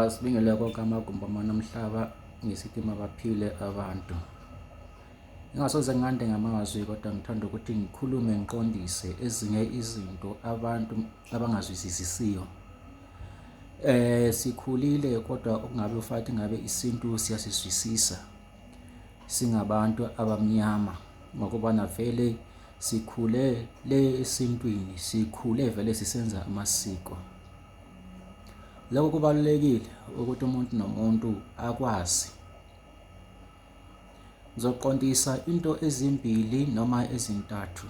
Sibingelele konke amagumbi amanamhlaba ngisithi mabaphile abantu. Ngingasoze ngande ngamazwi kodwa ngithanda ukuthi ngikhulume ngiqondise ezinye izinto abantu abangazwisisisiyo. Sikhulile kodwa ukungabe ufathi ngabe isintu siyasizwisisa singabantu abamnyama ngokubana vele sikhule le esintwini, sikhule vele sisenza amasiko. Lokho kubalulekile ukuthi umuntu nomuntu akwazi. Ngizoqondisa into ezimbili noma ezintathu.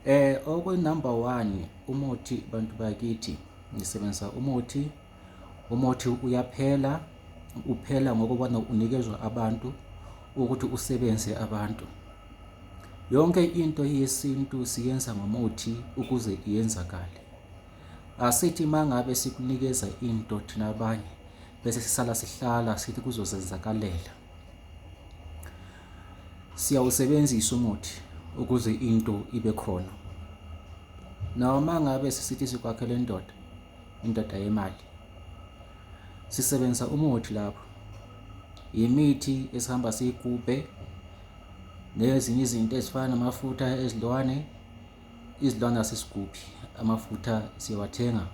Number 1, umuthi bantu bakithi. Ngisebenzisa umuthi. Umuthi uyaphela, uphela ngokubana unikezwa abantu ukuthi usebenze abantu. Yonke into yesintu siyenza ngomuthi ukuze iyenzakale. Asithi mangabe sikunikeza into thina abanye bese sisala sihlala sithi kuzozenzakalela. Siyawusebenzisa umuthi ukuze into ibe khona. Noma ngabe sisithi sikwakhela indoda yemali, sisebenza umuthi lapho. Imithi esihamba siyigubhe nezinye izinto ezifana namafutha ezilwane, izilwane asesigubhi, amafutha siyawathenga.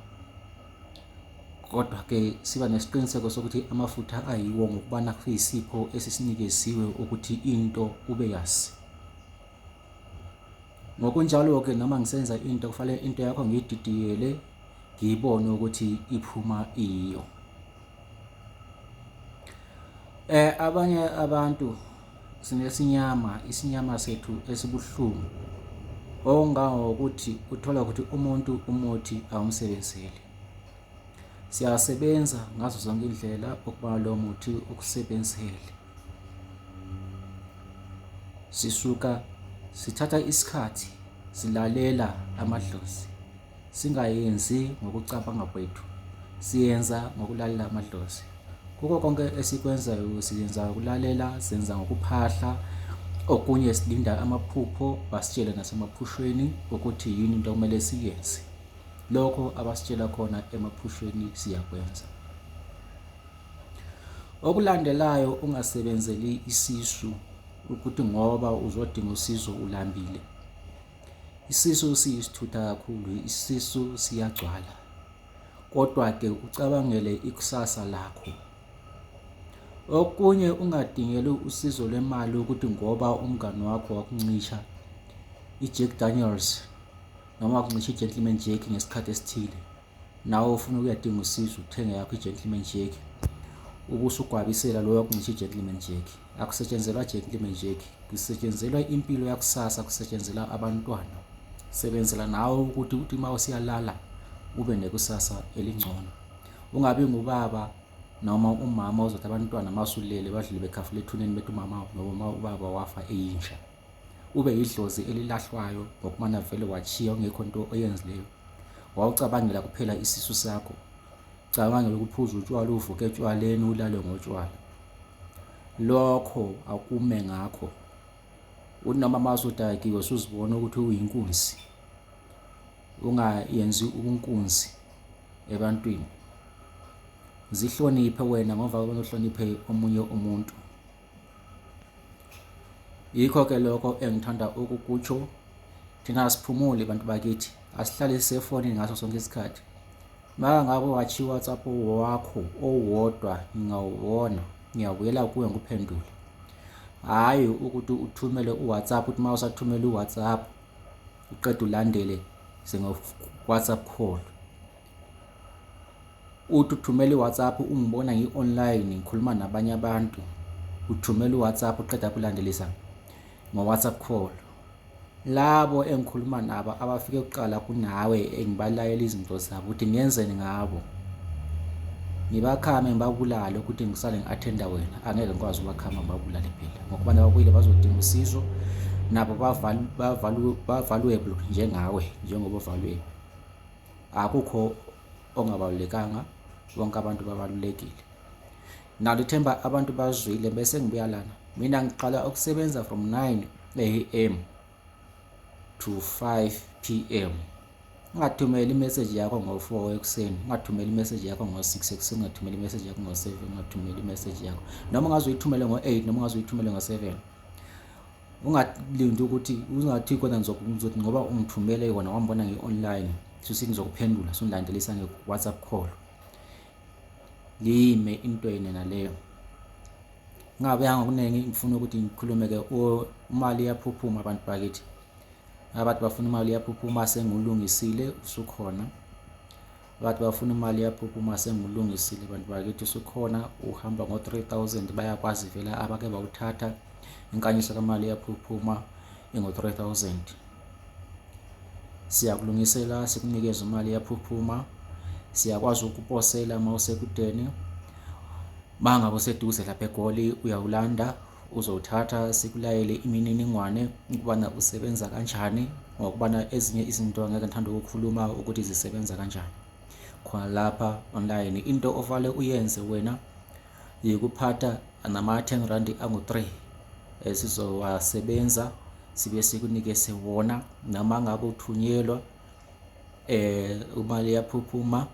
Kodwa ke siba nesiqiniseko sokuthi amafutha ayiwo ngokubana kuyisipho esisinikeziwe ukuthi into ube yazi. Ngokunjalo ke noma ngisenza into kufanele into yakho ngiyididiyele ngiyibone ukuthi iphuma iyo. Abanye abantu sinesinyama, isinyama sethu esibuhlungu ongangokuthi uthola ukuthi umuntu umuthi awumsebenzeli. Siyasebenza ngazo zonke indlela ukuba lo muthi ukusebenzele. Sisuka sithatha isikhathi silalela amadlozi. Singayenzi ngokucabanga kwethu, siyenza ngokulalela amadlozi. Kuko konke esikwenzayo siyenza ukulalela, senza ngokuphahla. Okunye silinda amaphupho basitshele nasemaphushweni ukuthi yini into okumele siyenze. Lokho abasitshela khona emaphushweni siyakwenza. Okulandelayo, ungasebenzeli isisu ukuthi ngoba uzodinga usizo ulambile. Isisu siyisithutha kakhulu, isisu siyagcwala. Kodwa ke ucabangele ikusasa lakho. Okunye ungadingeli usizo lwemali ukuthi ngoba umngani wakho wakuncisha iJack Daniels noma wakuncisha iGentleman Jack ngesikhathi esithile, nawe ufuna ukuyadinga usizo uthenge yakho iGentleman Jack, ubusugwabisela lo wakuncisha iGentleman Jack. Akusetshenzelwa iGentleman Jack, kusetshenzelwa impilo yakusasa, kusetshenzelwa abantwana. Sebenzela nawe ukuthi uma usiyalala ube nekusasa elingcono. Ungabi ngubaba noma umama ozothi abantwana masulele badlule bekhafule ethuneni bethi umama noma ubaba wafa eyintsha. Ube idlozi elilahlwayo ngokumana vele wachiya ungekho into oyenzileyo. Wawucabangela kuphela isisu sakho. Cabangela ukuphuza utshwala, uvuke etshwaleni, ulale ngotshwala. Lokho akume ngakho. Unoma masudakiwe usuzibona ukuthi uyinkunzi. Ungayenzi ubunkunzi ebantwini. Zihloniphe wena ngoba uhloniphe omunye umuntu. Yikho ke lokho engithanda ukukutsho. Thina siphumule bantu bakithi, asihlale sisefonini ngaso sonke isikhathi. Maka ngabe wachiya WhatsApp wakho owodwa ngingawubona, ngiyabuyela kuwe ngikuphendule. Hayi ukuthi uthumele uWhatsApp, uthi mase uthumela uWhatsApp uqeda ulandele sengo WhatsApp call. Uthi uthumela uWhatsApp ungibona ngi-online ngikhuluma nabanye abantu, uthumela uWhatsApp uqeda kulandelisa ngo-WhatsApp call. Labo engikhuluma nabo abafike kuqala kunawe engibalayela izinto zabo ukuthi ngiyenzeni ngabo, ngibakhame ngibabulale ukuthi ngisale ngi-attenda wena. Angeke ngikwazi ukubakhama ngibabulale phela ngokuba nababuyile bazodinga usizo, nabo bavaluable njengawe njengoba uvaluable. Akukho ongabalulekanga, bonke abantu babalulekile. Nalithemba abantu bazwile bese ngibuya lana. Mina ngiqala ukusebenza from 9 AM to 5 PM. ungathumeli imessage yakho ngo-4 ekuseni, ungathumeli imessage yakho ngo-6 ekuseni, ungathumeli imessage yakho ngo-7, ungathumeli imessage yakho noma ungaze uyithumele ngo-8 noma ungaze uyithumele ngo-7. Ungalindi ukuthi ungathi kodwa ngizothi ngoba ungithumele yona wambona ngi-online futhi ngizokuphendula sungilandelisa nge-WhatsApp call. Lime into yena naleyo. Ngabe yangokuningi ngifuna ukuthi ngikhulume-ke imali iyaphuphuma abantu bakithi. Abantu bafuna imali iyaphuphuma sengulungisile usukhona. Abantu bafuna imali iyaphuphuma sengulungisile abantu bakithi usukhona. Uhamba ngo-3000 bayakwazi vela abake bawuthatha. Inkanyiso kamali iyaphuphuma ingo-3000. Siyakulungisela sikunikeza imali iyaphuphuma. Siyakwazi ukuposela uma usekudeni. Mangabe useduze lapha eGoli uyawulanda uzowuthatha sikulayele imininingwane ukubana usebenza kanjani, ngokubana ezinye izinto angeke ngithanda ukukhuluma ukuthi zisebenza kanjani. Khona lapha online into ovale uyenze wena yikuphatha nama-10 rand angu-3 esizowasebenza sibe sikunikeze wona. Noma ngabe uthunyelwa imali iyaphuphuma